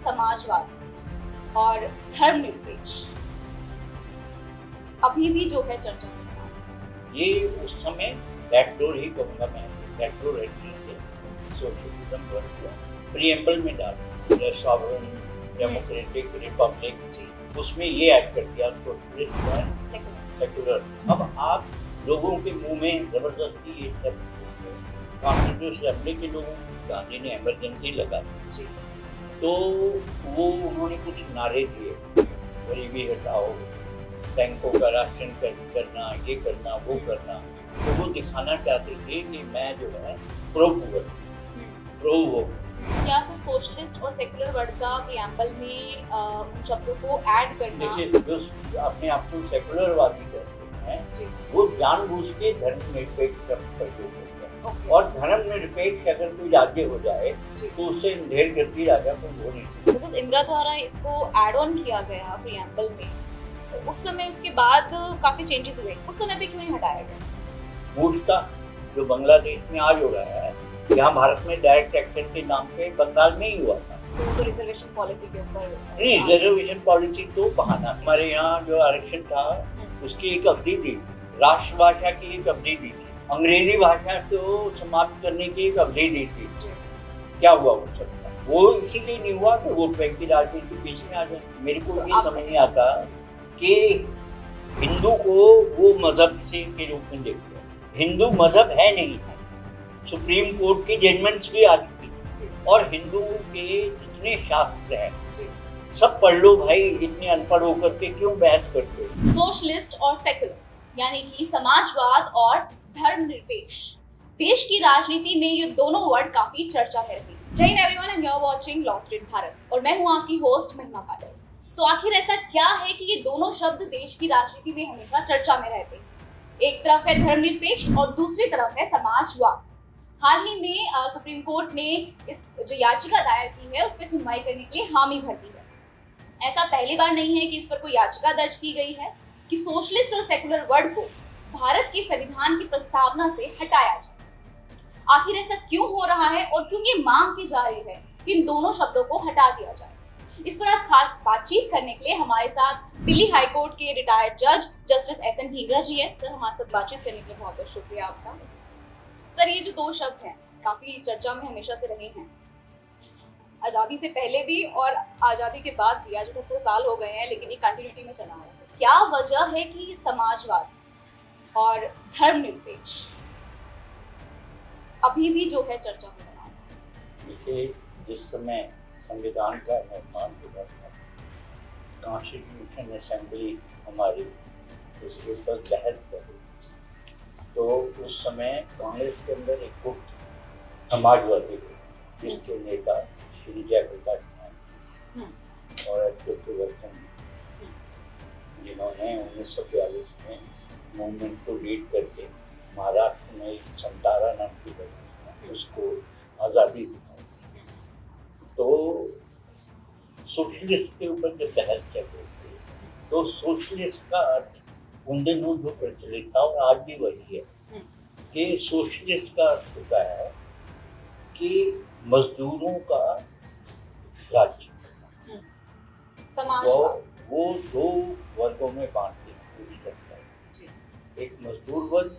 समाजवाद और धर्मनिरपेक्ष अभी भी जो है चर्चा में है। ये उस समय बैकडोर ही कहूँगा मैं, बैकडोर एंट्री से सोशलिज्म वर्ग प्रीएम्बल में डाल सॉवरेन डेमोक्रेटिक रिपब्लिक, उसमें ये ऐड कर दिया सोशलिस्ट एंड सेक्युलर। अब आप लोगों के मुंह में जबरदस्ती ये सब कॉन्स्टिट्यूशन असेंबली के लोगों को गांधी ने इमरजेंसी लगा दी, तो वो उन्होंने कुछ नारे दिए, गरीबी हटाओ, टैंकों का राशन करना, ये करना, वो करना। तो वो दिखाना चाहते थे कि मैं जो है प्रो वो। क्या सिर्फ सोशलिस्ट और सेकुलर वर्ड का प्रीएम्बल में उन शब्दों को ऐड करना, जो अपने आप को सेकुलरवादी करते हैं वो जानबूझ के धर्मनिरपेक्ष शब्द प्रयोग करते हैं। और धर्मनिरपेक्ष अगर कोई राज्य हो जाए तो उससे ढेर गति राजा को हो नहीं सकता। मिसेस इमरा द्वारा इसको ऐड ऑन किया गया प्रीएम्बल में, तो उस समय उसके बाद काफी चेंजेस हुए, उस समय पे क्यों नहीं हटाया गया? मूर्खता जो बांग्लादेश में आज हो रहा है, यहाँ भारत में डायरेक्ट एक्शन के नाम पे बंगाल में ही हुआ था। तो रिजर्वेशन पॉलिसी के ऊपर नहीं, रिजर्वेशन पॉलिसी तो बहाना। हमारे यहाँ जो आरक्षण था उसकी एक अवधि दी, राष्ट्रभाषा की एक अवधि दी थी, अंग्रेजी भाषा को समाप्त करने की एक अवधि दी थी। क्या हुआ वो सबका? वो इसीलिए नहीं हुआ कि वोट बैंक की राजनीति के बीच में आ जाए। मेरे को ये समझ नहीं आता कि हिंदू को वो मजहब से के रूप में देखते हैं। हिंदू मजहब है नहीं, सुप्रीम कोर्ट की जजमेंट्स भी आ चुकी, और हिंदू के जितने शास्त्र हैं सब पढ़ लो भाई, इतने अनपढ़ होकर के क्यों बहस करते हो? सोशलिस्ट और सेकुलर यानी कि समाजवाद और धर्मनिरपेक्ष, देश की राजनीति में ये दोनों वर्ड काफी चर्चा में रहते हैं। Jai Hind everyone and you are watching lost in Bharat, और मैं हूं आपकी होस्ट महिमा कादर। तो आखिर ऐसा क्या है कि ये दोनों शब्द देश की राजनीति में हमेशा चर्चा में रहते हैं? एक तरफ है धर्मनिरपेक्ष और दूसरी तरफ है समाजवाद। हाल ही में सुप्रीम कोर्ट ने इस जो याचिका दायर की है उस पर सुनवाई करने के लिए हामी भर दी है। ऐसा पहली बार नहीं है कि इस पर कोई याचिका दर्ज की गई है कि सोशलिस्ट और सेकुलर वर्ड को भारत के संविधान की प्रस्तावना से हटाया जाए। आखिर ऐसा क्यों हो रहा है और क्यों ये मांग की जा रही है कि इन दोनों शब्दों को हटा दिया जाए? इस पर आज खास बातचीत करने के लिए हमारे साथ दिल्ली हाई कोर्ट के रिटायर्ड जज जस्टिस एस.एन. ढींगरा जी हैं। सर, हमारे साथ बातचीत करने के लिए बहुत बहुत शुक्रिया आपका। सर, ये जो दो शब्द हैं काफी चर्चा में हमेशा से रहे हैं, आजादी से पहले भी और आजादी के बाद भी। आज 78 साल हो गए हैं, लेकिन ये कंटिन्यूटी में चला है। क्या वजह है कि समाजवाद और धर्मनिरपेक्ष अभी भी जो है चर्चा में बना है? देखिए, जिस समय संविधान का निर्माण हुआ था, कॉन्स्टिट्यूशन असेंबली हमारी इसके ऊपर बहस कर रही, तो उस समय कांग्रेस के अंदर एक गुट समाजवादी थे जिसके नेता श्री जयप्रकाश नारायण और अच्युतवर्धन, जिन्होंने 1942 में मूवमेंट को लीड करके महाराष्ट्र में एक संतारा नाम की जगह उसको आज़ादी दी। तो सोशलिस्ट के ऊपर जब बहस चल रही थी, तो सोशलिस्ट का अर्थ उन दिनों जो प्रचलित था और आज भी वही है कि सोशलिस्ट का अर्थ होता है कि मजदूरों का राज्य। समाजवाद वो दो वर्गों में बांटते करता है, एक मजदूर वर्ग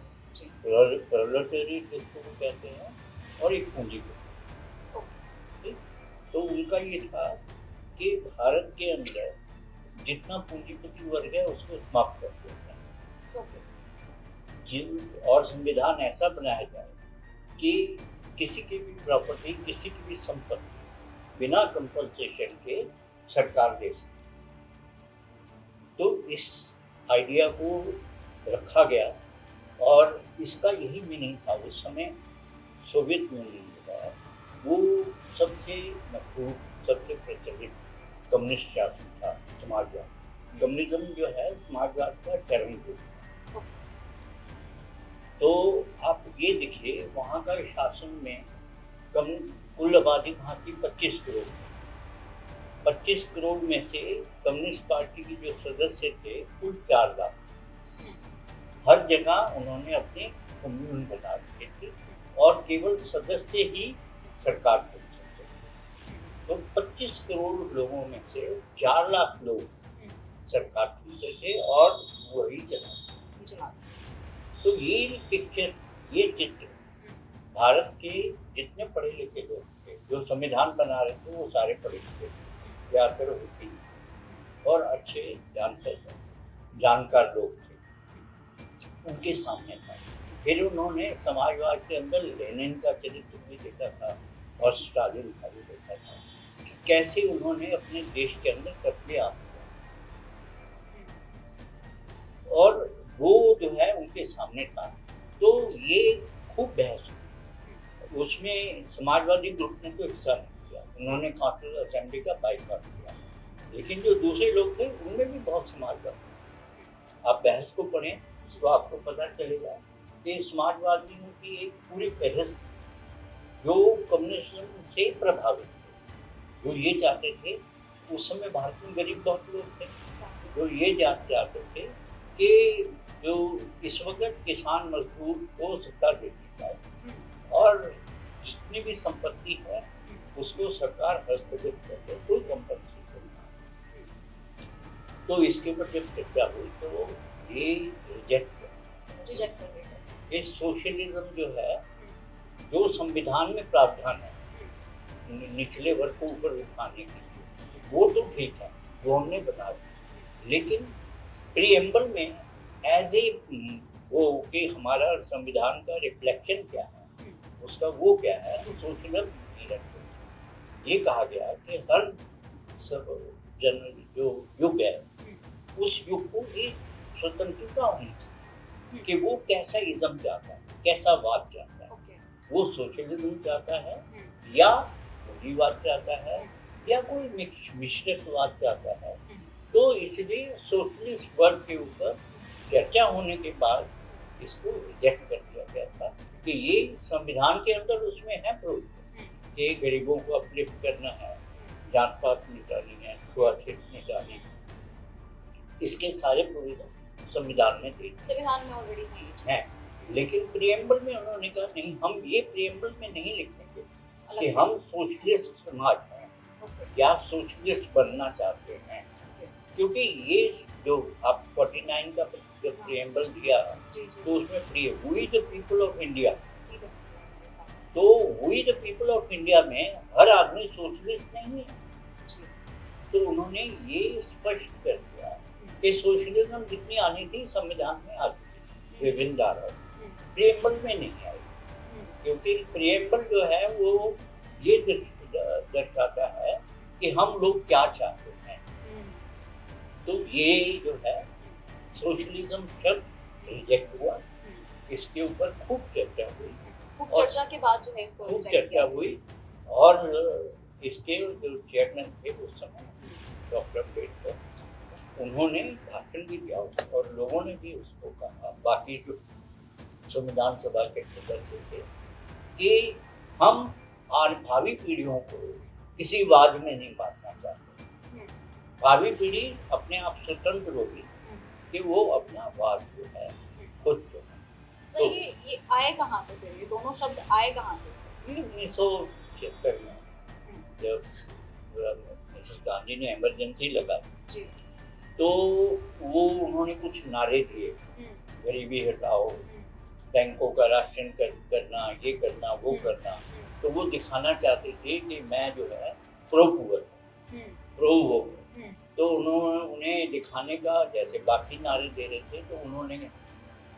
प्रोलेटेरिएट जिसको वो कहते हैं, और एक पूंजीपति। तो उनका ये था कि भारत के अंदर जितना पूंजीपति वर्ग है उसको समाप्त कर देना है, और संविधान ऐसा बनाया जाए कि किसी की भी प्रॉपर्टी, किसी की भी संपत्ति बिना कंपनसेशन के सरकार दे सके। तो इस आइडिया को रखा गया, और इसका यही मीनिंग था। उस समय सोवियत यूनियन का वो सबसे मशहूर, सबसे प्रचलित कम्युनिस्ट शासन था समाजवाद। कम्युनिज्म जो है समाजवाद का चरम रूप। तो आप ये देखिए, वहाँ का शासन में कुल आबादी वहाँ की 25 करोड़। 25 करोड़ में से कम्युनिस्ट पार्टी की जो सदस्य थे कुल 4 लाख। हर जगह उन्होंने अपने कम्युन बना रखे थे, और केवल सदस्य ही सरकार कर सकते। तो 25 करोड़ लोगों में से 4 लाख लोग सरकार खरीदते थे और वही चला। तो ये पिक्चर, ये चित्र भारत के जितने पढ़े लिखे लोग थे जो संविधान बना रहे थे वो सारे पढ़े लिखे थे, ज़्यादातर वकील और अच्छे जानकार लोग थे, उनके सामने था। फिर उन्होंने समाजवाद के अंदर लेनिन का चरित्र भी देखा था और स्टालिन का भी देखा था, कैसे उन्होंने अपने देश के अंदर कत्लेआम किया और वो जो है उनके सामने था। तो ये खूब बहस हुई, उसमें समाजवादी ग्रुप ने तो हिस्सा नहीं किया, उन्होंने कॉन्स्टिट्यूशन असेंबली का बाइकआउट किया, लेकिन जो दूसरे लोग थे उनमें भी बहुत समाजवाद। आप बहस को पढ़ें तो आपको पता चलेगा कि समाजवादियों की एक पूरी बहस जो कम्युनिज्म से प्रभावित थे, जो ये चाहते थे, उस समय भारत में गरीब बहुत लोग थे जो ये चाहते थे कि जो इस वक्त किसान मजदूर को सत्ता देती है और जितनी भी संपत्ति है उसको सरकार हस्तगत करके कोई कंपल्सरी करना। तो इसके ऊपर जब चर्चा हुई तो ये रिजेक्ट कर दिया। ये सोशलिज्म जो है, जो संविधान में प्रावधान है निचले वर्ग को ऊपर उठाने के लिए, वो तो ठीक है, वो हमने बना दिया, लेकिन प्रीएम्बल में एज ए वो कि हमारा संविधान का रिफ्लेक्शन क्या है, उसका वो क्या है, तो सोशलिज्म नहीं रखते। ये कहा गया कि हर सब जन जो युग है उस युग को एक स्वतंत्रता होनी चाहिए कि वो कैसा इज्म चाहता है, कैसा वाद चाहता है, वो सोशलिज्म चाहता है या रूढ़िवाद चाहता है या कोई मिश्रितवाद चाहता है। तो इसलिए सोशलिस्ट वर्ग के ऊपर चर्चा होने के बाद इसको रिजेक्ट कर दिया गया था कि ये संविधान के अंदर उसमें है प्रोविजन कि गरीबों को अपलिफ्ट करना है, जात पात मिटानी है, छुआछूत मिटानी, इसके सारे प्रोविजन संविधान में थे, संविधान में ऑलरेडी है। लेकिन प्रीएम्बल में उन्होंने कहा नहीं, हम ये प्रीएम्बल में नहीं लिखेंगे कि हम सोशलिस्ट समाज हैं या सोशलिस्ट बनना चाहते हैं, क्योंकि ये जो आप 49 का जब प्रीएम्बल दिया तो उसमें प्री we the people of India, तो we the people of India में हर आदमी सोशलिस्ट नहीं है। तो उन्होंने ये स्पष्ट कर दिया कि सोशलिज्म जितनी आनी थी संविधान में आ चुकी, विभिन्न धाराओं, प्रीएम्बल में नहीं आई, क्योंकि प्रीएम्बल जो है वो ये दर्शाता है कि हम लोग क्या चाहते हैं। तो ये जो है सोशलिज्म शब्द रिजेक्ट हुआ, इसके ऊपर खूब चर्चा हुई, खूब चर्चा के बाद जो है इसको खूब चर्चा हुई और इसके जो चेयरमैन थे उस समय डॉक्टर अम्बेडकर, उन्होंने भाषण भी दिया और लोगों ने भी उसको कहा, बाकी जो संविधान सभा के सदस्य थे, कि हम भावी पीढ़ियों को किसी वाद में नहीं बांटना चाहते, भावी पीढ़ी अपने आप स्वतंत्र होगी कि वो अपना वाद जो है खुद जो है। सर ये आए कहाँ से, फिर ये दोनों शब्द आए कहाँ से? फिर 1976 में जब मिसेस गांधी ने इमरजेंसी लगाई तो वो उन्होंने कुछ नारे दिए, गरीबी हटाओ, बैंकों का राशन करना, ये करना, वो करना, तो वो दिखाना चाहते थे कि मैं जो है प्रो वो, तो उन्हें दिखाने का, जैसे बाकी नारे दे रहे थे, तो उन्होंने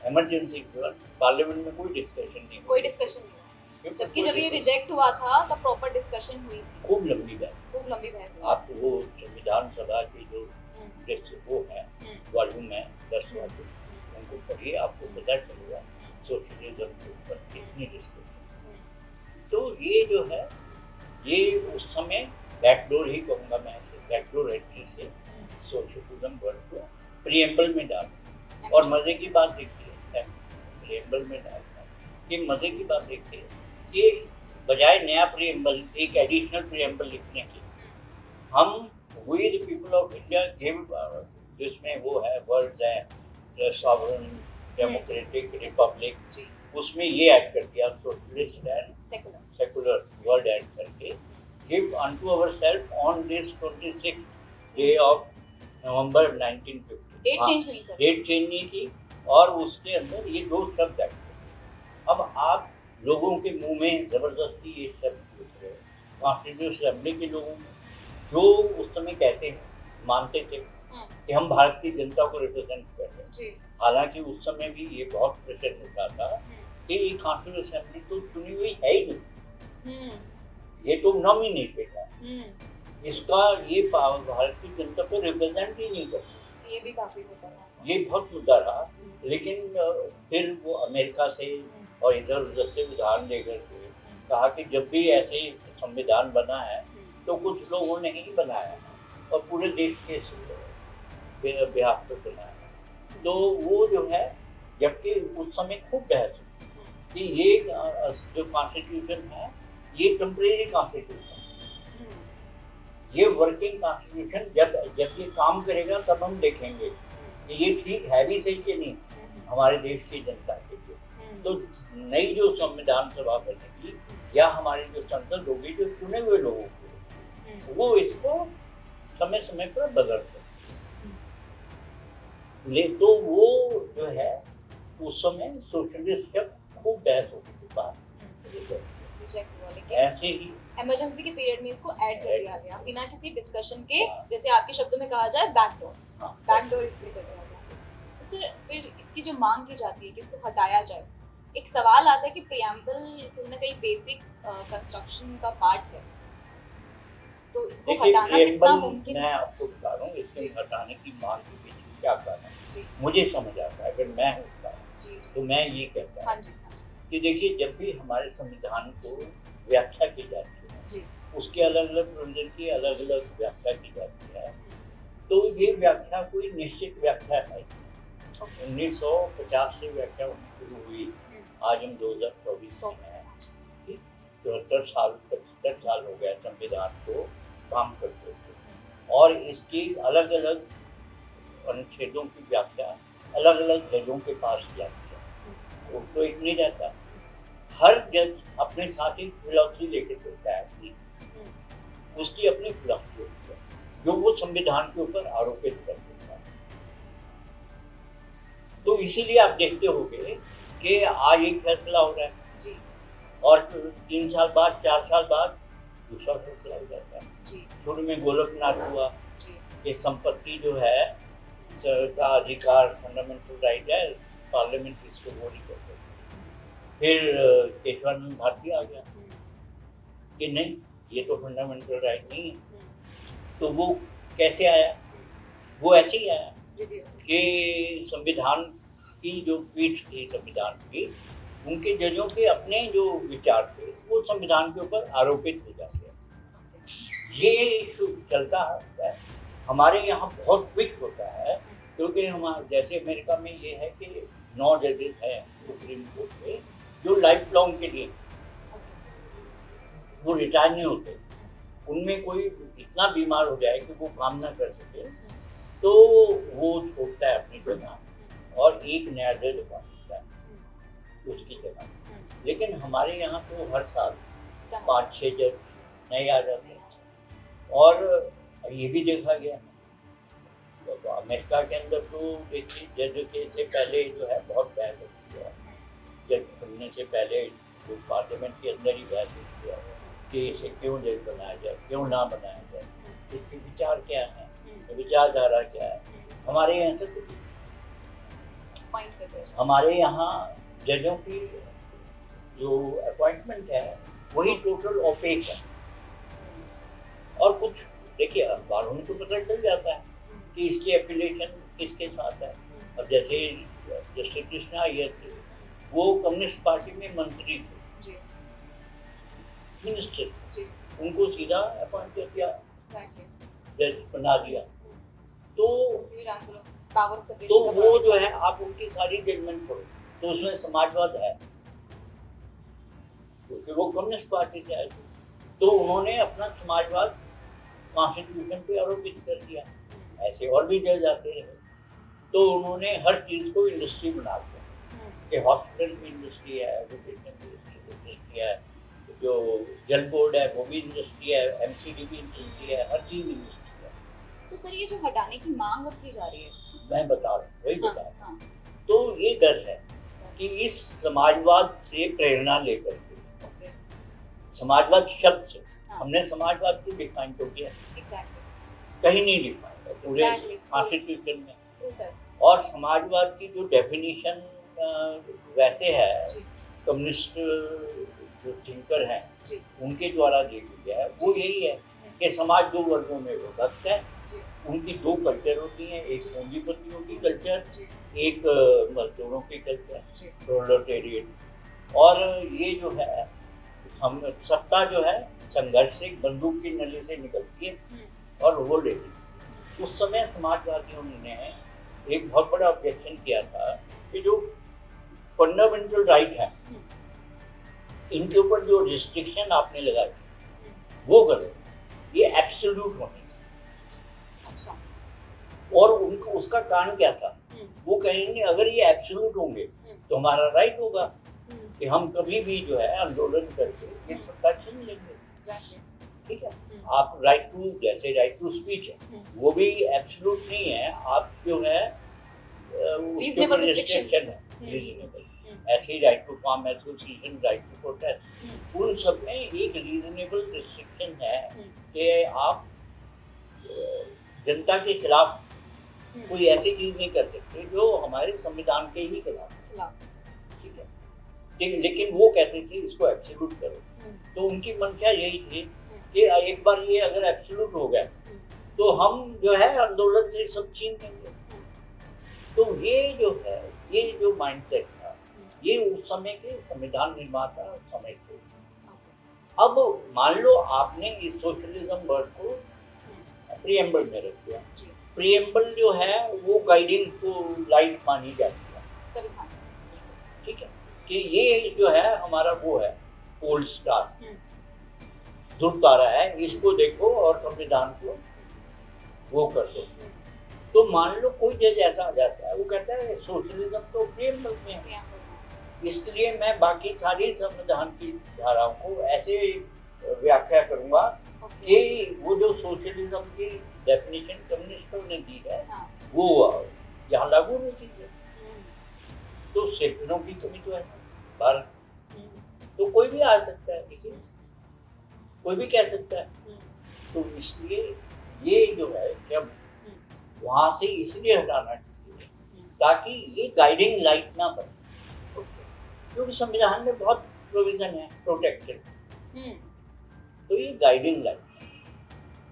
इमरजेंसी के बाद पार्लियामेंट में कोई डिस्कशन नहीं हुआ, जबकि जब ये रिजेक्ट हुआ था तब प्रॉपर डिस्कशन हुई, खूब लंबी बहस। आप वो संविधान सभा की जो वो है वॉल्यूम है 10 वॉल्यूम, उनको पढ़िए, आपको पता चलेगा सोशलिज्म के ऊपर कितनी डिस्कशन। तो ये जो है ये उस समय बैकडोर ही कहूँगा मैं, बैकडोर एंट्री से सोशलिज्म वर्ड को प्रीएम्बल में डाल। और मजे की बात देखिए, प्रीएम्बल में डालना कि मजे की बात देखिए कि बजाय नया प्रीएम्बल, एक एडिशनल प्रीएम्बल लिखने की, हम we the people of India give, जिसमें वो है वर्ड्स है सॉवरेन, डेमोक्रेटिक, रिपब्लिक, उसमें ये ऐड कर दिया socialist and secular word add करके give unto ourselves on this 26th day of November 1950. Date change नहीं सर। डेट चेंज नहीं की और उसके अंदर ये दो शब्द ऐड थे। अब आप लोगों के मुंह में जबरदस्ती ये शब्द पूछ रहे हो, कॉन्स्टिट्यूशन असेंबली के लोगों में जो उस समय कहते हैं, मानते थे कि हम भारत की जनता को रिप्रेजेंट कर रहे हैं। हालांकि उस समय भी ये बहुत प्रेशर होता था कि ये कॉन्स्टिट्यूशन असेंबली तो चुनी हुई है ही नहीं, ये तो नॉमिनेटेड है, इसका ये भारत की जनता को रिप्रेजेंट ही नहीं करता। ये भी काफी मुद्दा रहा, ये बहुत मुद्दा रहा। लेकिन फिर वो अमेरिका से और इधर उधर से उदाहरण लेकर के कहा कि जब भी ऐसे संविधान बना है तो कुछ लोगों ने ही बनाया और पूरे देश के बिहार पर बनाया। तो वो जो है, जबकि उस समय खूब बहस हुई कि ये जो कॉन्स्टिट्यूशन है ये टेम्परेरी कॉन्स्टिट्यूशन, ये वर्किंग कॉन्स्टिट्यूशन जब ये काम करेगा तब हम देखेंगे कि ये ठीक है भी सही कि नहीं हमारे देश की जनता के लिए। तो नई जो संविधान सभा बनेगी या हमारी जो संसद होगी, जो चुने हुए लोगों को, वो इसको समय समय पर बदल सकते। तो वो जो है उस समय सोशलिस्ट शब्द खूब बहस होती थी, बात ऐसे ही इमरजेंसी के पीरियड में इसको ऐड कर दिया गया बिना किसी डिस्कशन के, जैसे आपके शब्दों में कहा जाए बैकडोर इसमें कर दिया गया। तो सर फिर इसकी जो मांग की जाती है कि इसको हटाया जाए, एक सवाल आता है कि प्रियम्बल कहीं ना कहीं बेसिक कंस्ट्रक्शन का पार्ट है, तो इसको हटाना कितना मुमकिन है? मैं आपको बता रहा हूँ इसके हटाने की मांग के पीछे क्या कारण है, मुझे समझ आता है। अगर मैं होता तो मैं ये कहता हूँ कि देखिए, जब भी हमारे संविधान को व्याख्या की जाती है, उसके अलग अलग प्रोविजन की अलग अलग व्याख्या की जाती है, तो ये व्याख्या कोई निश्चित व्याख्या है। 1950 से व्याख्या होनी शुरू हुई, आज हम 2024 में 74 साल 75 साल हो गया संविधान को काम करते थे, और इसकी अलग अलग अनुच्छेदों की व्याख्या अलग अलग जजों के पास जाती है। वो तो एक नहीं रहता, हर जज अपने साथ ही फिलॉसफी लेके चलता है अपनी, उसकी अपनी फिलॉसफी होती है जो वो संविधान के ऊपर आरोपित कर देता है। तो इसीलिए आप देखते होंगे कि आज एक फैसला हो रहा है और 3 साल बाद 4 साल बाद दूसरा फैसला हो जाता है। शुरू में गोलकनाथ हुआ कि संपत्ति जो है का अधिकार फंडामेंटल राइट है, पार्लियामेंट इसको वो नहीं कर सकती। फिर केशवानंद भारती आ गया कि नहीं, ये तो फंडामेंटल राइट नहीं है। तो वो कैसे आया? वो ऐसे ही आया कि संविधान की जो पीठ थी संविधान की, उनके जजों के अपने जो विचार थे वो संविधान के ऊपर आरोपित हो जाते हैं। ये इशू चलता है हमारे यहाँ बहुत क्विक होता है, क्योंकि हमारे जैसे अमेरिका में ये है कि 9 जजेस हैं सुप्रीम कोर्ट में जो लाइफ लॉन्ग के लिए, वो रिटायर नहीं होते। उनमें कोई इतना बीमार हो जाए कि वो काम ना कर सके तो वो छोड़ता है अपनी जगह और एक नया जज बनता है उसकी जगह। लेकिन हमारे यहाँ तो हर साल 5-6 जज नए आ जाते हैं। और ये भी देखा गया तो अमेरिका के अंदर तो देखिए, जज के से पहले जो है बहुत बहस होती है, जज बनने से पहले जो पार्लियामेंट के अंदर ही बहस होती है कि इसे क्यों जज बनाया जाए, क्यों ना बनाया जाए, इसके विचार क्या है, विचारधारा क्या है। हमारे यहाँ से कुछ हमारे यहाँ जजों की जो अपॉइंटमेंट है वही टोटल ओपेक है। और कुछ देखिए, अखबारों में तो पता चल जाता है कि इसकी एफिलिएशन किसके साथ है। अब जैसे जस्टिस कृष्णा अय्यर थे, वो कम्युनिस्ट पार्टी में मंत्री थे, मिनिस्टर, उनको सीधा अपॉइंट कर दिया, जज बना दिया। तो वो जो है, आप उनकी सारी जजमेंट पढ़ो तो उसमें समाजवाद है, क्योंकि वो कम्युनिस्ट पार्टी से आए थे। तो उन्होंने अपना समाजवाद कॉन्स्टिट्यूशन पे आरोपित कर दिया। ऐसे और भी जज आते रहे। तो उन्होंने हर चीज़ को इंडस्ट्री बना दिया कि हॉस्पिटल की इंडस्ट्री है, एजुकेशन की इंडस्ट्री है, जो जल बोर्ड है वो भी इंडस्ट्री है, एमसीडी भी इंडस्ट्री है, हर चीज इंडस्ट्री है। तो सर ये जो हटाने की मांग अब की जा रही है, मैं बता रहा हूँ, वही हाँ, बता रहा हूँ। हाँ, तो ये डर है कि इस समाजवाद से प्रेरणा लेकर के, ओके, समाजवाद शब्द से हाँ, हमने समाजवाद को डिफाइन तो किया, एग्जैक्टली, कहीं नहीं डिफाइन है पूरे Exactly. कॉन्स्टिट्यूशन में। ट्रू सर, और समाजवाद की जो डेफिनेशन वैसे है, जी, कम्युनिस्ट जो थिंकर हैं जी, उनके द्वारा दी गई है, वो यही है कि समाज दो वर्गों में विभक्त है। जी, उनकी दो कल्चर होती हैं, एक पूंजीपतियों की कल्चर, जी, एक मजदूरों की कल्चर, जी, प्रोलेटेरिएट। और ये जो है, हम सत्ता जो है संघर्ष से, बंदूक की नली से निकलती है और वो लेती है। उस समय समाजवादियों ने एक बहुत बड़ा ऑब्जेक्शन किया था कि जो फंडामेंटल राइट है, इनके ऊपर जो रिस्ट्रिक्शन आपने लगाई वो करो, ये एब्सोल्यूट होने चाहिए। अच्छा, और उनको उसका कारण क्या था, वो कहेंगे अगर ये एब्सोल्यूट होंगे तो हमारा राइट होगा कि हम कभी भी जो है आंदोलन करके ये सत्ता छीन लेंगे। ठीक है, आप राइट टू, जैसे राइट टू स्पीच है वो भी एब्सोल्यूट नहीं है, आप जो है उसके ऊपर रिस्ट्रिक्शन है, रीजनेबल। ऐसे ही right to form association, right to protest, उन सब में एक रीजनेबल रिस्ट्रिक्शन है कि आप जनता के खिलाफ कोई ऐसी चीज नहीं कर सकते जो हमारे संविधान के ही खिलाफ। ठीक है, लेकिन वो कहते थे इसको एब्सोल्यूट करो। तो उनकी मंशा यही थी कि एक बार ये अगर एब्सोल्यूट हो गया तो हम जो है आंदोलन से सब छीन लेंगे। तो ये जो है, ये जो माइंडसेट था, ये उस समय के संविधान निर्माता समझते थे। अब मान लो आपने इस सोशलिज्म वर्ड को प्रीएम्बल में रख दिया। प्रीएम्बल जो है वो गाइडिंग को लाइट मानी जाती है संविधान, ठीक है, कि ये जो है हमारा वो है पोल स्टार, ध्रुव तारा है, इसको देखो और संविधान को वो कर दो। तो मान लो कोई जज ऐसा आ जाता है, वो कहता है सोशलिज्म तो प्रीएम्बल में है, इसलिए मैं बाकी सारी संविधान की धाराओं को ऐसे व्याख्या करूंगा कि वो जो सोशलिज्म की डेफिनेशन कम्युनिस्टों ने दी है वो यहाँ लागू नहीं की है। तो सेकुलरों की कमी तो है भारत, तो कोई भी आ सकता है, किसी कोई भी कह सकता है। तो इसलिए ये जो है जब वहां से इसलिए हटाना चाहिए ताकि ये गाइडिंग लाइट ना बने, क्योंकि संविधान में बहुत प्रोविजन है प्रोटेक्शन, तो ये गाइडिंग लाइट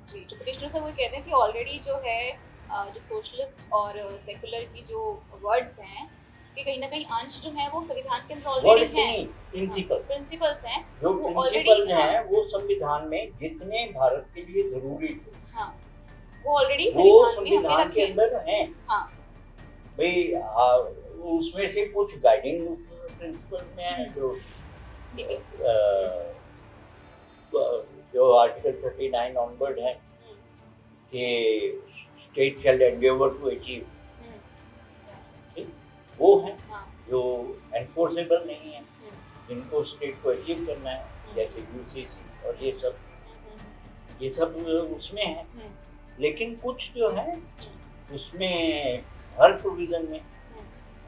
जी। जो पिटिशनर से वो कहते हैं कि ऑलरेडी जो है जो सोशलिस्ट और सेकुलर की जो वर्ड्स हैं उसके कहीं ना कहीं अंश जो है वो संविधान के अंदर ऑलरेडी हैं, प्रिंसिपल्स हैं, जो प्रिंसिपल हैं वो संविधान में जितने भारत के लिए जरूरी थे, हाँ, वो ऑलरेडी संविधान के अंदर हैं। हाँ, भाई उसमें से कुछ गाइडिंग प्रिंसिपल में है जो आर्टिकल 39 ऑनवर्ड है कि state shall endeavour to achieve, वो है जो एनफोर्सेबल नहीं है, जिनको स्टेट को अचीव करना है, जैसे यूसीसी और ये सब उसमें है। लेकिन कुछ जो है उसमें हर प्रोविजन में,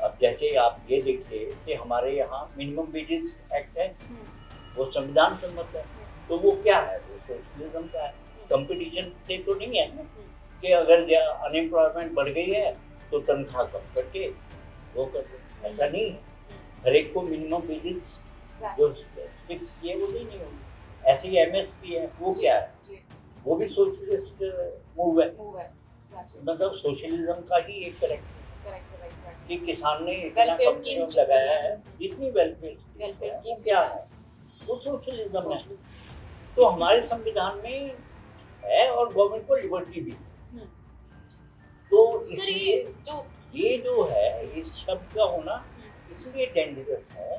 अब जैसे आप ये देखिए कि हमारे यहाँ मिनिमम वेजेस एक्ट है, वो संविधान सम्मत है, तो वो क्या है, वो सोशलिज्म का है, कंपटीशन से तो नहीं है ना कि अगर अनएम्प्लॉयमेंट बढ़ गई है तो तनख्वाह कम करके वो कर दो, ऐसा नहीं है। हर एक को मिनिमम वेजेस जो फिक्स किए वो नहीं होगी। ऐसे ही एमएसपी है, वो क्या है, वो भी सोशलिस्ट मूव है, मतलब सोशलिज्म का ही एक करेक्ट कि किसान ने इतना कम लगाया है, जितनी वेलफेयर स्कीम क्या है वो सोशलिज्म है। तो हमारे संविधान में है और गवर्नमेंट को लिबर्टी भी, तो इसलिए ये जो है इस शब्द का होना इसलिए डेंजरस है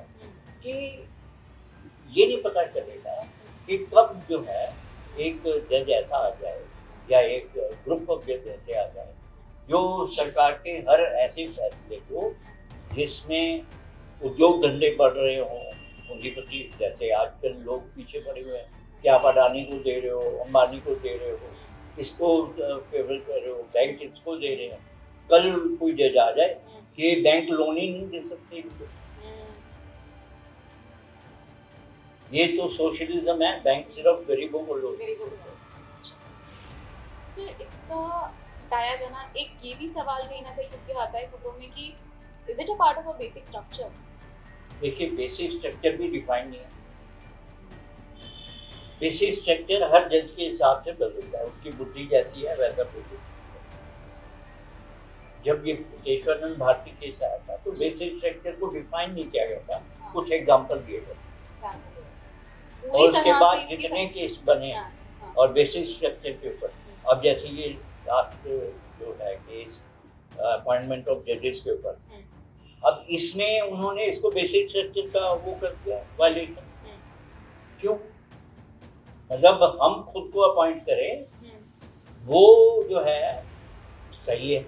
कि ये नहीं पता चलेगा कि कब जो है एक जज ऐसा आ जाए या एक ग्रुप ऑफ जज ऐसे आ जाए जो सरकार के हर ऐसे फैसले को जिसमें उद्योग धंधे बढ़ रहे हों पूंजीपति जैसे आजकल लोग पीछे पड़े हुए हैं कि आप अडानी को दे रहे हो, अंबानी को दे रहे हो, इसको फेवर कर रहे हो, बैंक इसको दे रहे हैं। कल कोई जज आ जाए कि बैंक लोन ही नहीं दे सकते इनको। ये तो सोशलिज्म है, बैंक सिर्फ गरीबों को लोन। सर इसका हटाया जाना, एक ये भी सवाल कहीं ना कहीं उठ के आता है खबरों में कि is it a part of a basic structure? देखिए बेसिक स्ट्रक्चर भी डिफाइन नहीं है। बेसिक स्ट्रक्चर हर जज के हिसाब से बदलता है, उसकी बुद्धि जैसी है वैसा बेसिक। जब ये केशवानंद भारती केस आया था तो बेसिक स्ट्रक्चर को डिफाइन नहीं किया गया था, कुछ एग्जांपल दिए गए और उसके बाद जितने केस बने और बेसिक स्ट्रक्चर के ऊपर, अब जैसे ये लास्ट जो है केस अपॉइंटमेंट ऑफ जजेस के ऊपर, अब इसमें उन्होंने इसको बेसिक स्ट्रक्चर का वो कर दिया वायलेशन। क्यों? मतलब हम खुद को अपॉइंट करें वो जो है सही है,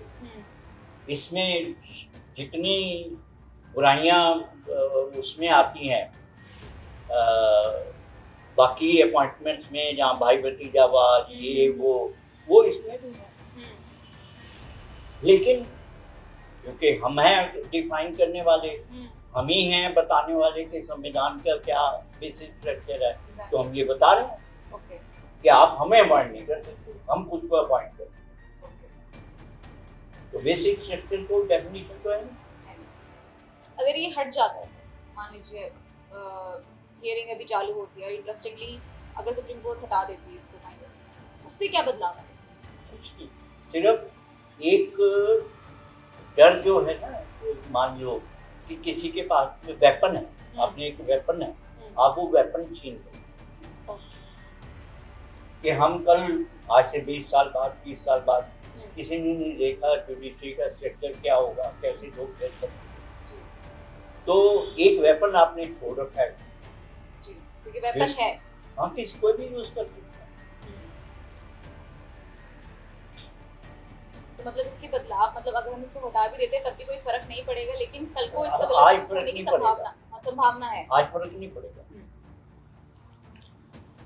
इसमें जितनी बुराइयां उसमें आती हैं बाकी अपॉइंटमेंट्स में जहाँ भाई भतीजावाद ये वो इसमें भी है। लेकिन क्योंकि हम हैं डिफाइन करने वाले, हम ही हैं बताने वाले कि संविधान का क्या बेसिक स्ट्रक्चर है, तो हम ये बता रहे हैं कि आप हमें अपॉइंट नहीं कर सकते, हम खुद को अपॉइंट कर सकते। तो बेसिक स्ट्रक्चर को डेफिनेशन तो है नहीं। अगर ये हट जाता है, मान लीजिए हियरिंग अभी चालू होती है, इंटरेस्टिंगली अगर सुप्रीम कोर्ट हटा देती है इसको, उससे क्या बदलाव है? सिर्फ एक डर जो है ना, मान लो कि किसी के पास वेपन है, आपने एक वेपन है, आप वो वेपन छीन लो कि हम कल आज से 20 साल बाद 30 साल बाद किसी ने नहीं देखा जुडिशरी का स्ट्रक्चर क्या होगा, कैसे लोग जज करते, तो एक वेपन आपने छोड़ रखा है जी, क्योंकि वेपन है, हाँ किसी कोई भी यूज कर सकता है। तो मतलब इसके बदलाव, मतलब अगर हम इसको हटा भी देते हैं तब भी कोई फर्क नहीं पड़ेगा, लेकिन कल को इसका गलत होने की संभावना है। आज फर्क नहीं पड़ेगा।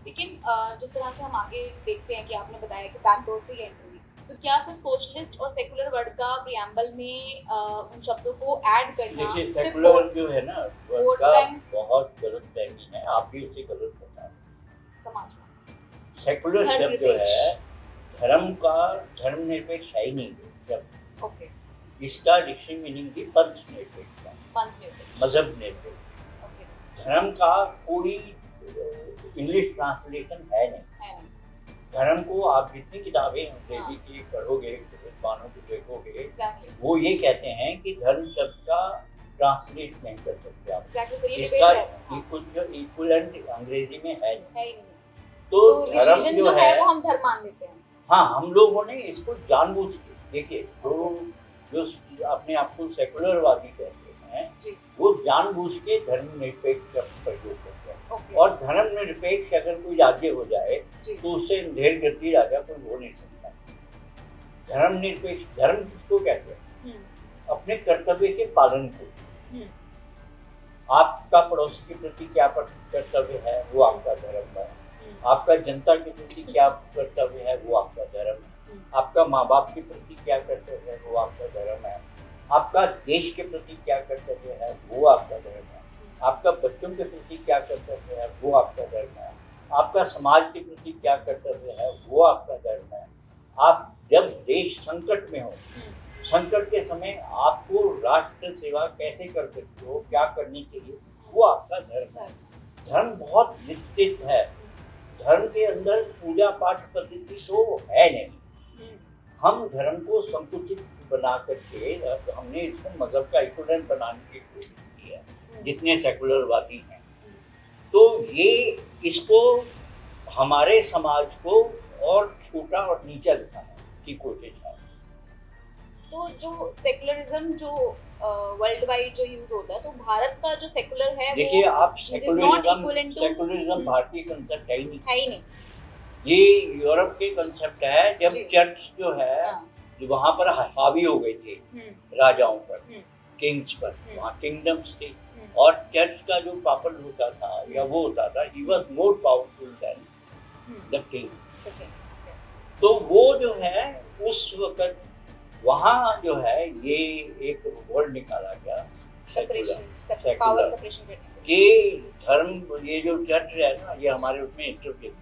लेकिन जिस तरह से हम आगे देखते हैं कि आपने बताया कि बैकडोर से ही एंट्री हुई, तो क्या सिर्फ सोशलिस्ट और सेकुलर वर्ड का प्रियम्बल में उन शब्दों को ऐड करना, देखिए सेकुलर जो है ना वर्ड का बहुत गलत फहमी है, आप भी उसे गलत बता रहे हैं समाज में। सेकुलर शब्द जो है धर्म का, धर्मनिरपेक्ष है ही नहीं शब्द। ओके, इसका डिक्शनरी मीनिंग थी पंथ निरपेक्ष, मजहब निरपेक्ष। धर्म का कोई इंग्लिश ट्रांसलेशन है नहीं। धर्म को आप जितनी किताबें अंग्रेजी की पढ़ोगे, विद्वानों को देखोगे, वो ये कहते हैं कि धर्म शब्द का ट्रांसलेट नहीं कर सकते आप। इसका इक्विवेलेंट अंग्रेजी में है नहीं। तो धर्म जो है वो हम धर्म मान लेते हैं। हाँ, हम लोगों ने इसको जानबूझ के, देखिए जो अपने आप को सेकुलरवादी कहते हैं वो जानबूझ के धर्मनिरपेक्ष शब्द प्रयोग करते हैं। और धर्मनिरपेक्ष अगर कोई राज्य हो जाए तो उससे ढेर गति राजा कोई हो नहीं सकता। धर्मनिरपेक्ष धर्म किसको कहते हैं? अपने कर्तव्य के पालन को। आपका पड़ोसी के प्रति क्या कर्तव्य है वो आपका धर्म है, आपका जनता के प्रति क्या कर्तव्य है वो आपका धर्म है, आपका माँ बाप के प्रति क्या कर्तव्य है वो आपका धर्म है, आपका देश के प्रति क्या कर्तव्य है वो आपका धर्म है, आपका बच्चों के प्रति क्या कर्तव्य है वो आपका धर्म है, आपका समाज के प्रति क्या कर्तव्य है वो आपका धर्म है। आप जब देश संकट में हो, संकट के समय आपको राष्ट्र सेवा कैसे कर सकते हो, क्या करनी चाहिए, वो आपका धर्म है। धर्म बहुत विस्तृत है। धर्म के अंदर पूजा पाठ पद्धति तो है नहीं। हम धर्म को संकुचित बना करके हमने इसको मजहब का इक्विवेलेंट बनाने की कोशिश की है, जितने सेकुलरवादी हैं। तो ये इसको हमारे समाज को और छोटा और नीचा दिखाने की कोशिश है। तो जो सेकुलरिज्म जो वर्ल्ड वाइड जो यूज होता है, तो भारत का जो सेकुलर है, देखिए आप सेकुलरिज्म भारतीय कंसेप्ट है ही नहीं, ये यूरोप के कंसेप्ट है। जब चर्च जो है वहां पर हावी हो गए थे राजाओं पर, किंग्स पर, वहाँ किंगडम्स थे और चर्च का जो पापल होता था या वो होता था, he was more powerful than the king. तो वो जो है उस वक्त वहाँ जो है ये एक वर्ड निकाला गया सेपरेशन, पावर सेपरेशन करने कि धर्म, ये जो चर्च है ना, ये हमारे उसमें इंटरफेयर,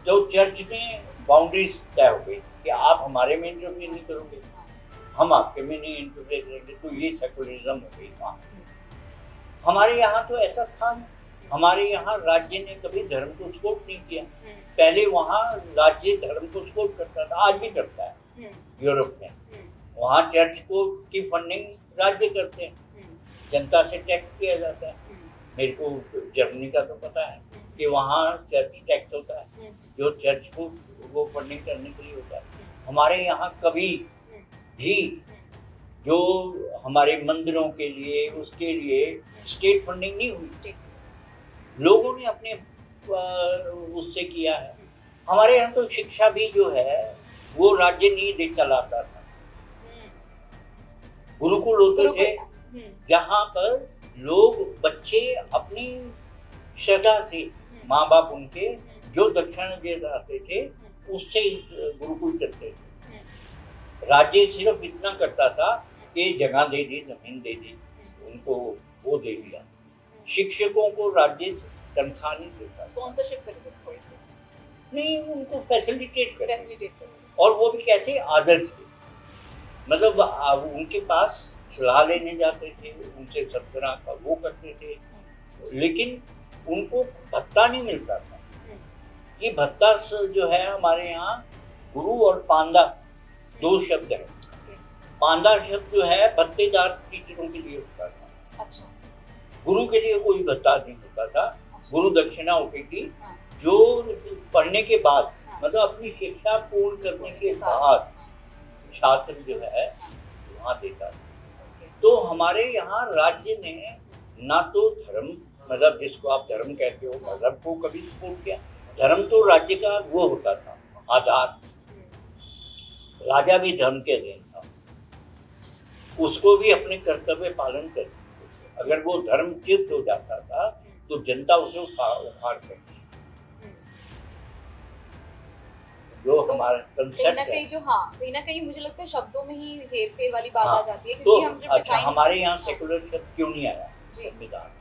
तो चर्च ने बाउंड्रीज तय हो गई कि आप हमारे में इंटरफेयर नहीं करोगे, हम आपके में नहीं इंटरफेयर करेंगे, तो ये सेकुलरिज्म हो गई वहाँ। हमारे यहाँ तो ऐसा था नहीं। हमारे यहाँ राज्य ने कभी धर्म को सपोर्ट नहीं किया। पहले वहाँ राज्य धर्म को सपोर्ट करता था, आज भी करता है यूरोप में। वहाँ चर्च को की फंडिंग राज्य करते हैं, जनता से टैक्स किया जाता है। मेरे को जर्मनी का तो पता है कि वहाँ चर्च टैक्स होता है जो चर्च को वो फंडिंग करने के लिए होता है। हमारे यहाँ कभी भी जो हमारे मंदिरों के लिए उसके लिए स्टेट फंडिंग नहीं हुई, लोगों ने अपने उससे किया है। हमारे यहाँ तो शिक्षा भी जो है वो राज्य नहीं दे चलाता था। गुरुकुल होते थे जहाँ पर लोग बच्चे अपनी श्रद्धा से, माँ बाप उनके जो दक्षिणा दे जाते थे उससे गुरुकुल चलते थे। राज्य सिर्फ इतना करता था कि जगह दे दी, जमीन दे दी, उनको वो दे दिया। शिक्षकों को राज्य तनख्वाह नहीं देता, स्पॉन्सरशिप करके थोड़ी सी नहीं, उनको फैसिलिटेट कर, और वो भी कैसे, आदर से। मतलब उनके पास सलाह लेने जाते थे, उनसे सब तरह का वो करते थे, लेकिन उनको भत्ता नहीं मिलता था। ये भत्ता जो है हमारे यहाँ गुरु और पांडा दो शब्द है। पांडा शब्द जो है भत्तेदार टीचरों के लिए होता था। अच्छा। गुरु के लिए कोई भत्ता नहीं होता था। अच्छा। गुरु दक्षिणा होती थी जो पढ़ने के बाद, मतलब अपनी शिक्षा पूर्ण करने के बाद छात्र जो है वहाँ देता था। तो हमारे यहाँ राज्य ने ना तो धर्म, मतलब जिसको आप धर्म कहते हो, मजहब को कभी सपोर्ट किया। धर्म तो राज्य का वो होता था आधार, राजा भी धर्म के अधीन था, उसको भी अपने कर्तव्य पालन करते थे। अगर वो धर्म च्युत हो जाता था तो जनता उसे उखाड़ करती। जो तो हमारा कंसेप्ट है, कहीं ना कहीं मुझे लगता है शब्दों में ही हेर-फेर वाली बात आ जाती है, तो क्योंकि हम जब अच्छा, हमारे यहाँ सेकुलर शब्द क्यों नहीं आया संविधान में?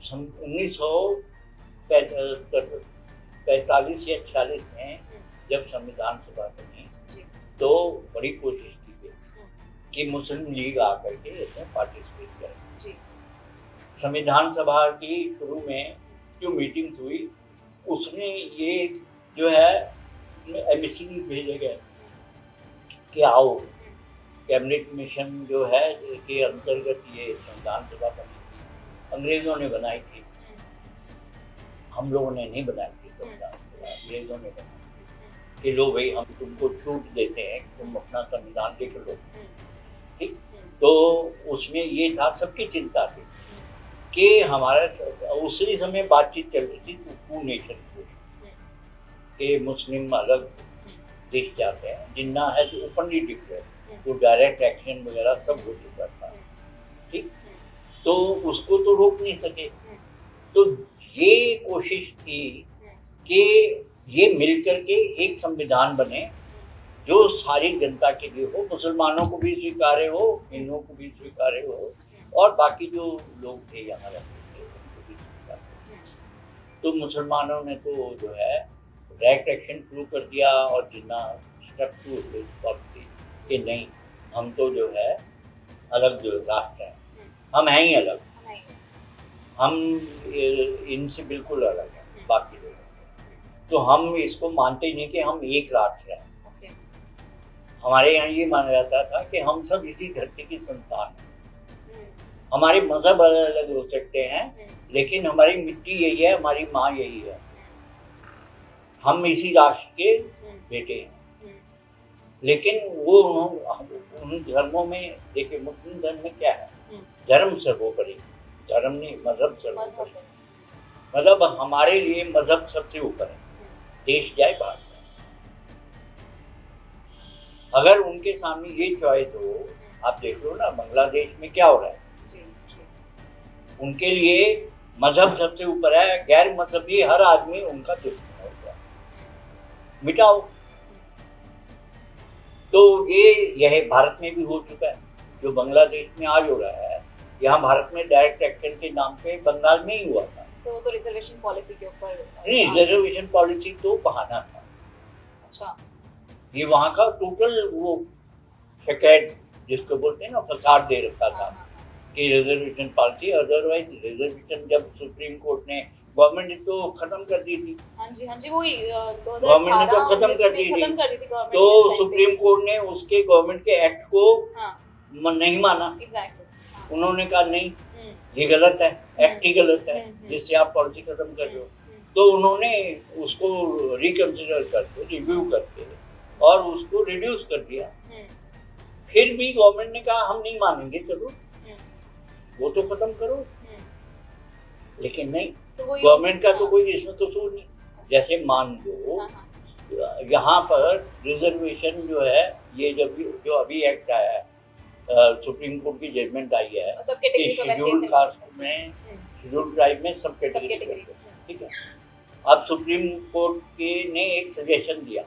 1945 या 46 में जब संविधान सभा बनी तो बड़ी कोशिश की गई कि मुस्लिम लीग आकर के इसमें पार्टिसिपेट करे। संविधान सभा की शुरू में जो मीटिंग्स हुई उसमें ये जो है एमबीसी भेजे गए कि आओ, कैबिनेट मिशन जो है के अंतर्गत ये संविधान सभा बनी थी, अंग्रेजों ने बनाई थी, हम लोगों ने नहीं बनाई थी संविधान सभा, अंग्रेजों ने बनाई थी कि लो भाई हम तुमको छूट देते हैं, तुम अपना संविधान लिख लो, ठीक। तो उसमें ये था, सबकी चिंता थी कि हमारा उसी समय बातचीत चल रही थी टू नेशन के मुस्लिम अलग देश जाते हैं, जिन्ना है तो ओपनली डिक्लेयर, तो डायरेक्ट एक्शन वगैरह सब हो चुका था, ठीक। तो उसको तो रोक नहीं सके। तो ये कोशिश थी कि ये मिलकर के एक संविधान बने जो सारी जनता के लिए हो, मुसलमानों को भी स्वीकार्य हो, हिंदुओं को भी स्वीकार्य हो, और बाकी जो लोग थे यहाँ रहते थे उनको भी स्वीकार्य हो। तो मुसलमानों ने तो जो है डायरेक्ट एक्शन शुरू कर दिया और जिन्ना स्टेप टू थी कि नहीं, हम तो जो है अलग जो राष्ट्र हैं, हम हैं ही अलग, हम इनसे बिल्कुल अलग हैं बाकी लोग, तो हम इसको मानते ही नहीं कि हम एक राष्ट्र हैं। हमारे यहाँ ये माना जाता था कि हम सब इसी धरती की संतान हैं, हमारे मजहब अलग अलग हो सकते हैं लेकिन हमारी मिट्टी यही है, हमारी माँ यही है, हम इसी राष्ट्र के बेटे हैं। लेकिन वो उन धर्मों में देखिए, मुस्लिम धर्म में क्या है, धर्म सर्वोपरि, धर्म नहीं मजहब सर्वोपरि, मतलब हमारे लिए मजहब सबसे ऊपर है, देश जाए बाहर जाए। अगर उनके सामने ये चॉइस हो, आप देख लो ना बांग्लादेश में क्या हो रहा है, उनके लिए मजहब सबसे ऊपर है, गैर मजहबी हर आदमी उनका दुश्मन हो गया, मिटाओ। तो यह भारत में भी हो चुका है, जो बांग्लादेश में आज हो रहा है, यहाँ भारत में डायरेक्ट एक्शन के नाम पे बंगाल में ही हुआ था। तो वो तो रिजर्वेशन पॉलिसी के ऊपर नहीं, रिजर्वेशन पॉलिसी तो बहाना था। अच्छा, ये वहाँ का टोटल वो शकैत जिसको बोलते हैं ना, फसाद दे रखा था कि रिजर्वेशन पॉलिसी। अदरवाइज रिजर्वेशन जब सुप्रीम कोर्ट ने, गवर्नमेंट ने तो खत्म कर दी थी। हाँ जी वही गवर्नमेंट ने तो खत्म कर दी थी। गवर्नमेंट तो सुप्रीम कोर्ट ने उसके गवर्नमेंट के एक्ट को नहीं माना। एग्जैक्टली, उन्होंने कहा नहीं, ये गलत है, एक्ट ही गलत है जिससे आप पॉलिसी खत्म कर रहे हो। तो उन्होंने उसको रिकंसिडर करके, रिव्यू करके और उसको रिड्यूस कर दिया। फिर भी गवर्नमेंट ने कहा हम नहीं मानेंगे, चलो वो तो खत्म करो। लेकिन नहीं, गवर्नमेंट का तो कोई इसमें कसूर नहीं। जैसे मान लो यहाँ पर रिजर्वेशन जो है, ये जो अभी एक्ट आया है, सुप्रीम कोर्ट की जजमेंट आई है कि शेड्यूल्ड कास्ट में, शेड्यूल्ड ट्राइब में सब कैटेगरी, ठीक है। अब सुप्रीम कोर्ट ने एक सजेशन दिया,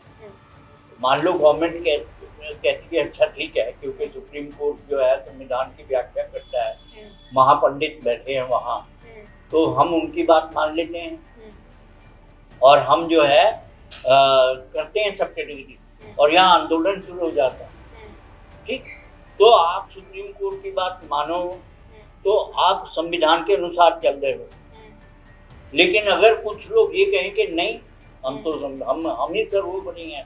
मान लो गवर्नमेंट कहती है अच्छा ठीक है, क्योंकि सुप्रीम कोर्ट जो है संविधान की व्याख्या करता है, महापंडित बैठे हैं वहाँ, तो हम उनकी बात मान लेते हैं और हम जो है करते हैं सब कैटेगरी, और यहाँ आंदोलन शुरू हो जाता है, ठीक। तो आप सुप्रीम कोर्ट की बात मानो तो आप संविधान के अनुसार चल रहे हो। लेकिन अगर कुछ लोग ये कहें कि नहीं, हम तो हम ही सर्वोपरि हैं,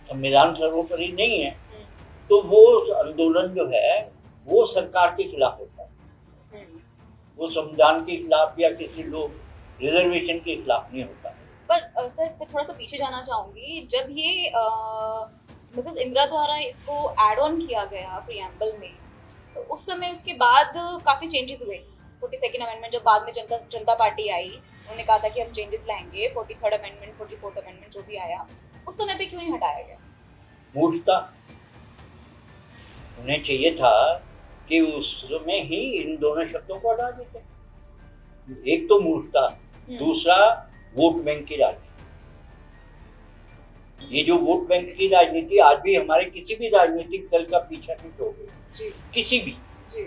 संविधान सर्वोपरि नहीं है, तो वो आंदोलन जो है वो सरकार के खिलाफ होता है, वो संविधान के खिलाफ या किसी लोग रिजर्वेशन के खिलाफ नहीं होता। पर सर मैं थोड़ा सा पीछे जाना चाहूंगी, जब ये मिसेस इंदिरा द्वारा इसको ऐड ऑन किया गया प्रीएम्बल में, तो उस समय उसके बाद काफ़ी चेंजेस हुए। 42nd अमेंडमेंट जब बाद में जनता पार्टी आई, उन्होंने कहा था कि हम चेंजेस लाएंगे। 43rd अमेंडमेंट, 44th अमेंडमेंट जो भी आया, उस समय पे क्यों नहीं हटाया गया? मूर्खता, उन्हें चाहिए था कि उस समय ही इन दोनों शब्दों को हटा देते। एक तो मूर्खता, दूसरा वोट बैंक की राजनीति। ये जो वोट बैंक की राजनीति आज भी हमारे किसी भी राजनीतिक दल का पीछा नहीं छोड़े, किसी भी जी।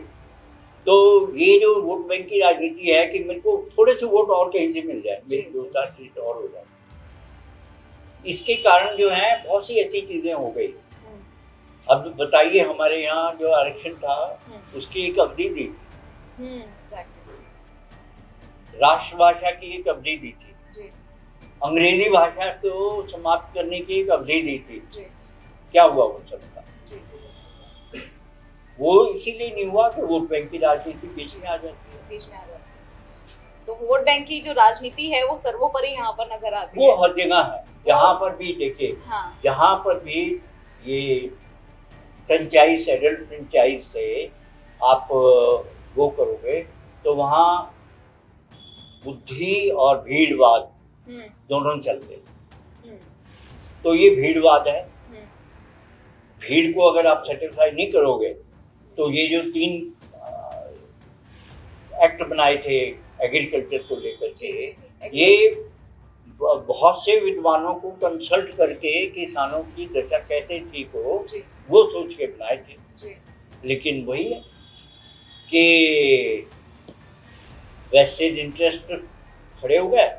तो ये जो वोट बैंक की राजनीति है कि मेरे को थोड़े से वोट और कहीं से मिल जाए, मेरी 2-4 सीट और हो जाए, इसके कारण जो है बहुत सी ऐसी चीजें हो गई। अब बताइए, हमारे यहाँ जो आरक्षण था उसकी एक अवधि दी, राष्ट्रभाषा की एक अवधि दी थी, अंग्रेजी भाषा को समाप्त करने की एक अवधि दी थी। क्या हुआ वो सबका? वो इसीलिए नहीं हुआ कि वोट बैंक की राजनीति बीच में आ जाती है। बीच में आ जाती है। सो वोट बैंक की जो राजनीति है वो सर्वोपरि यहाँ पर नजर आती है। वो हर जगह है। यहाँ पर भी देखिए, यहाँ पर भी ये फ्रेंचाइज, एडल्ट फ्रेंचाइज से आप वो करोगे तो वहाँ बुद्धि और भीड़वाद दोनों चलते। तो ये भीड़वाद है। भीड़ को अगर आप सेटिस्फाई नहीं करोगे तो ये जो 3 एक्ट बनाए थे एग्रीकल्चर को लेकर के, ये बहुत से विद्वानों को कंसल्ट करके किसानों की दशा कैसे ठीक हो वो सोच के बनाए थे। लेकिन वही है कि वेस्टेड इंटरेस्ट खड़े हो गए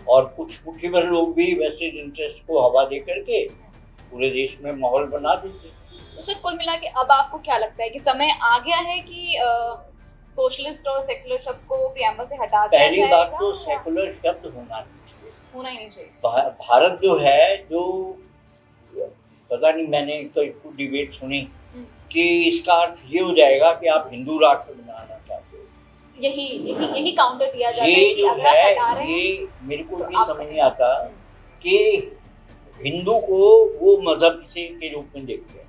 और कुछ मुठ्ठीभर लोग भी वेस्टेड इंटरेस्ट को हवा दे करके पूरे देश में माहौल बना देते। तो सर कुल मिला के अब आपको क्या लगता है कि समय आ गया है कि सोशलिस्ट और सेकुलर शब्द को प्रीएम्बल से हटा दिया जाएगा? पहली बात तो सेकुलर शब्द होना ही नहीं चाहिए। भारत जो है, जो पता नहीं, मैंने तो डिबेट सुनी कि इसका अर्थ ये हो जाएगा कि आप हिंदू राष्ट्र बनाना चाहते हो। यही काउंटर दिया जाता है ये कि जो अगर है, हटा रहे ये मेरे को भी समझ नहीं आता कि हिंदू को वो मजहब से के रूप में देखते हैं।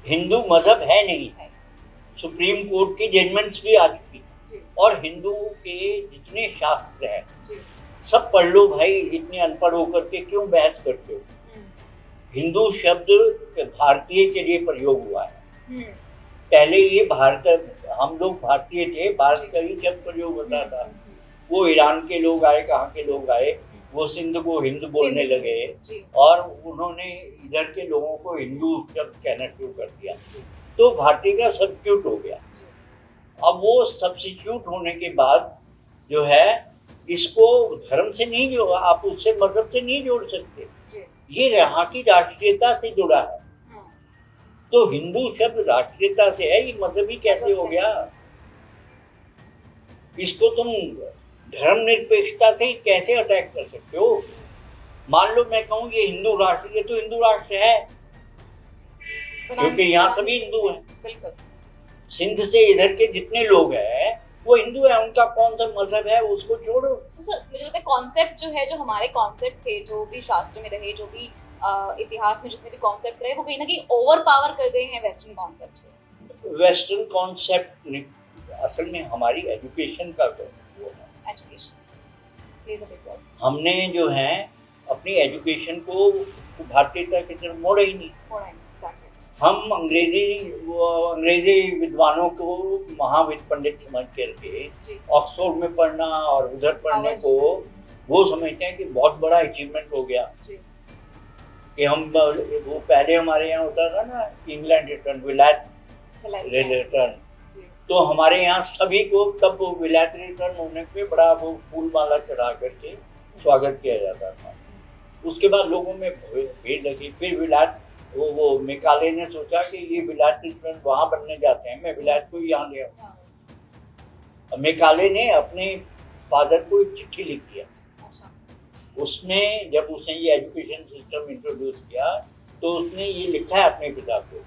हिंदू मजहब है नहीं है। सुप्रीम कोर्ट की जजमेंट्स भी आ चुकी और हिंदू के जितने शास्त्र हैं सब पढ़ लो भाई। इतने अनपढ़ होकर के क्यों बहस करते हो? हिंदू शब्द भारतीय के लिए प्रयोग हुआ है, पहले ये भारत, हम लोग भारतीय थे, भारत का ही जब प्रयोग होता था। वो ईरान के लोग आए, कहाँ के लोग आए, वो सिंध को हिंद बोलने लगे और उन्होंने इधर के लोगों को हिंदू शब्द कहना शुरू कर दिया, तो भारतीय का सब्स्टिट्यूट हो गया। अब वो सब्स्टिट्यूट होने के बाद जो है, इसको धर्म से नहीं जोड़ा, आप उससे मजहब से नहीं जोड़ सकते, ये यहाँ की राष्ट्रीयता से जुड़ा है। तो हिंदू शब्द राष्ट्रीयता से है, ये मजहबी कैसे हो गया? इसको तुम धर्मनिरपेक्षता से कैसे अटैक कर सकते हो? मान लो मैं कहूँ ये हिंदू राष्ट्र, ये तो हिंदू राष्ट्र है क्योंकि यहाँ सभी हिंदू हैं। सिंध से इधर के जितने लोग हैं वो हिंदू है, उनका कौन सा मजहब है उसको छोड़ो। सर मुझे लगता है कॉन्सेप्ट जो है, जो हमारे कॉन्सेप्ट थे, जो भी शास्त्र में रहे, जो भी इतिहास में जितने भी कॉन्सेप्ट रहे, वो कहीं ना कहीं ओवर पावर कर गए हैं वेस्टर्न कॉन्सेप्ट से। वेस्टर्न कॉन्सेप्ट असल में हमारी एजुकेशन का वो है। एजुकेशन हमने जो है अपनी एजुकेशन को भारतीयता की तरफ मोड़ा ही नहीं। हम अंग्रेजी विद्वानों को महाविद्वान पंडित समझ करके ऑक्सफोर्ड में पढ़ना और उधर पढ़ने को वो समझते हैं कि बहुत बड़ा अचीवमेंट हो गया कि हम वो पहले हमारे यहाँ होता था ना इंग्लैंड रिटर्न, विलायत रिटर्न, तो हमारे यहाँ सभी को तब वो विलायत रिटर्न होने पे बड़ा वो फूल माला चढ़ा करके स्वागत किया जाता था। उसके बाद लोगों में भीड़ लगी, फिर विलायत वो मेकाले ने सोचा कि ये विलायत रिटर्न वहाँ बनने जाते हैं, मैं विलायत को यहाँ ले आऊँ। मेकाले ने अपने फादर को एक चिट्ठी लिख दिया। उसमें जब उसने ये एजुकेशन सिस्टम इंट्रोड्यूस किया तो उसने ये लिखा है अपने पिता को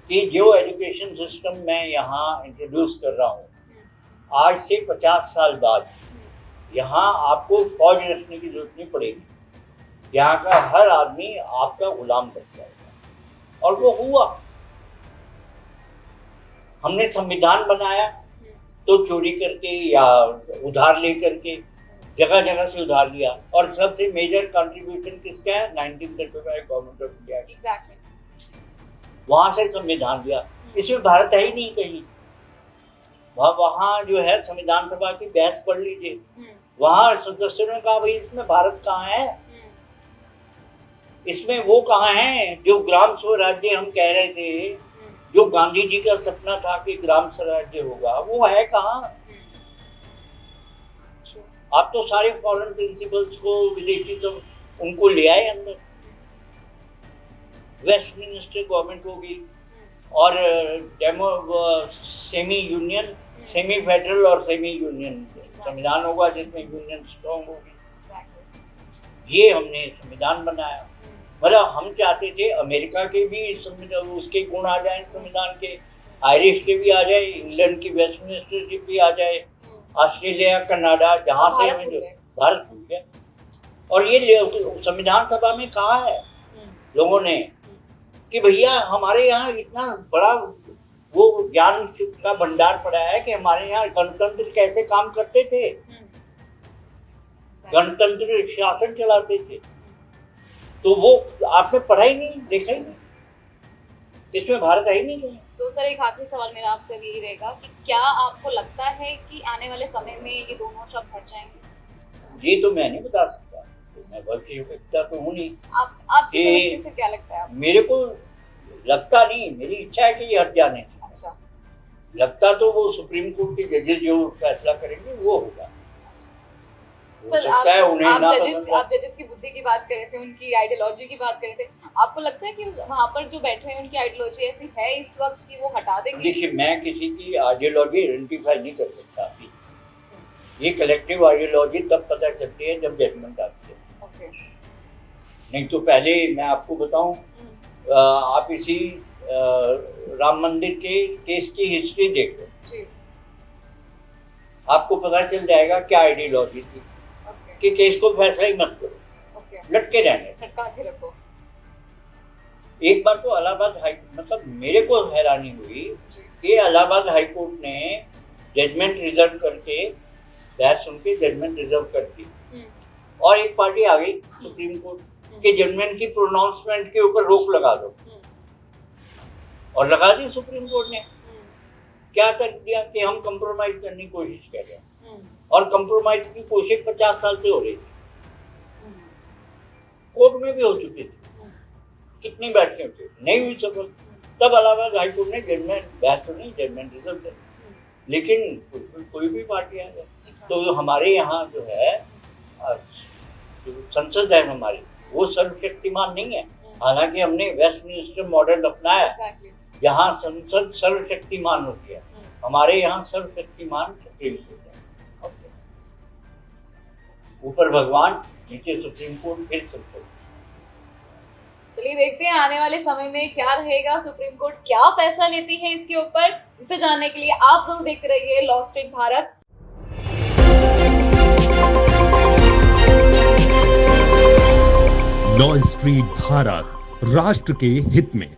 कि जो एजुकेशन सिस्टम मैं यहाँ इंट्रोड्यूस कर रहा हूँ, आज से 50 साल बाद यहाँ आपको फौज रखने की जरूरत नहीं पड़ेगी, यहाँ का हर आदमी आपका गुलाम बन जाएगा। और वो हुआ। हमने संविधान बनाया तो चोरी करके या उधार ले करके, जगह जगह से उधार लिया, और सबसे मेजर कंट्रीब्यूशन किसका है? 1935 गवर्नमेंट ऑफ इंडिया की। वहां से संविधान दिया। इसमें भारत है ही नहीं कहीं। वहाँ जो है संविधान सभा की बहस पढ़ लीजिए, वहाँ सदस्यों ने कहा भाई इसमें भारत कहाँ है, इसमें वो कहाँ है जो ग्राम स्वराज्य हम कह रहे थे, जो गांधी जी का सपना था कि ग्राम स्वराज्य होगा, वो है कहाँ? आप तो सारे फॉरेन प्रिंसिपल्स को, विदेशी सब उनको ले आए अंदर। वेस्टमिनिस्टर गवर्नमेंट होगी और सेमी यूनियन, सेमी फेडरल और सेमी यूनियन संविधान होगा जिसमें यूनियन स्ट्रॉन्ग होगी। ये हमने संविधान बनाया। मतलब हम चाहते थे अमेरिका के भी उसके गुण आ जाए संविधान के, आयरिश के भी आ जाए, इंग्लैंड की वेस्टमिनिस्टरशिप भी आ जाए, ऑस्ट्रेलिया, कनाडा, जहाँ से भारत भूल गया। और ये संविधान सभा में कहा है लोगों ने कि भैया हमारे यहाँ इतना बड़ा वो ज्ञान का भंडार पड़ा है कि हमारे यहाँ गणतंत्र कैसे काम करते थे, गणतंत्र शासन चलाते थे, तो वो आपने पढ़ा ही नहीं, देखा ही नहीं, इसमें भारत है ही नहीं कहीं। तो सर एक आखिरी सवाल मेरा आपसे यही रहेगा कि क्या आपको लगता है कि आने वाले समय में ये दोनों शब्द हट जाएंगे? ये तो मैं नहीं बता सकता, मैं भविष्य तो हूँ नहीं। आप से क्या लगता है आपको? मेरे को लगता नहीं, मेरी इच्छा है कि ये हट जाने। अच्छा। लगता तो वो सुप्रीम कोर्ट के जजेस जो फैसला करेंगे वो होगा। सर आप जजेस की बुद्धि की बात कर रहे थे, उनकी आइडियोलॉजी की बात कर रहे थे, आपको लगता है कि वहाँ पर जो बैठे हैं उनकी आइडियोलॉजी ऐसी है इस वक्त कि वो हटा देंगे? देखिए मैं किसी की आइडियोलॉजी आइडेंटिफाई नहीं कर सकता अभी। ये कलेक्टिव आइडियोलॉजी तब पता चलती है जब जजमेंट आती है। नहीं तो पहले मैं आपको बताऊं, आप इसी राम मंदिर के केस की हिस्ट्री देख लो, आपको पता चल जाएगा क्या आइडियोलॉजी थी कि केस को फैसला ही मत करो, लटके रहने, लटका के रखो। एक बार तो इलाहाबाद हाई, मतलब मेरे को हैरानी हुई कि इलाहाबाद हाई कोर्ट ने जजमेंट रिजर्व करके, बहस सुन के जजमेंट रिजर्व कर दी, और एक पार्टी आ गई सुप्रीम कोर्ट के जजमेंट की प्रोनाउंसमेंट के ऊपर रोक लगा दो, और लगा दी सुप्रीम कोर्ट ने। क्या कर दिया कि हम कंप्रोमाइज करने की कोशिश कर रहे हैं, और कंप्रोमाइज की कोशिश 50 साल से हो रही थी, कोर्ट में भी हो चुकी थी, कितनी बैठकें थी, नहीं हुई सफल। तब इलाहाबाद हाई कोर्ट ने जजमेंट, बहस तो नहीं, जजमेंट रिजर्व कर, लेकिन कोई भी पार्टी आ जाए। तो हमारे यहाँ जो है जो संसद है हमारी, वो सर्वशक्तिमान नहीं है। हालांकि हमने वेस्टमिनिस्टर मॉडल अपनाया, यहाँ संसद सर्वशक्तिमान होती है, हमारे यहाँ सर्वशक्तिमान सुप्रीम कोर्ट है। ऊपर भगवान, नीचे सुप्रीम कोर्ट, फिर संसद। चलिए देखते हैं आने वाले समय में क्या रहेगा, सुप्रीम कोर्ट क्या फैसला लेती है इसके ऊपर। इसे जानने के लिए आप जरूर देखते रहिए law street Bharat. Law street Bharat, राष्ट्र के हित में।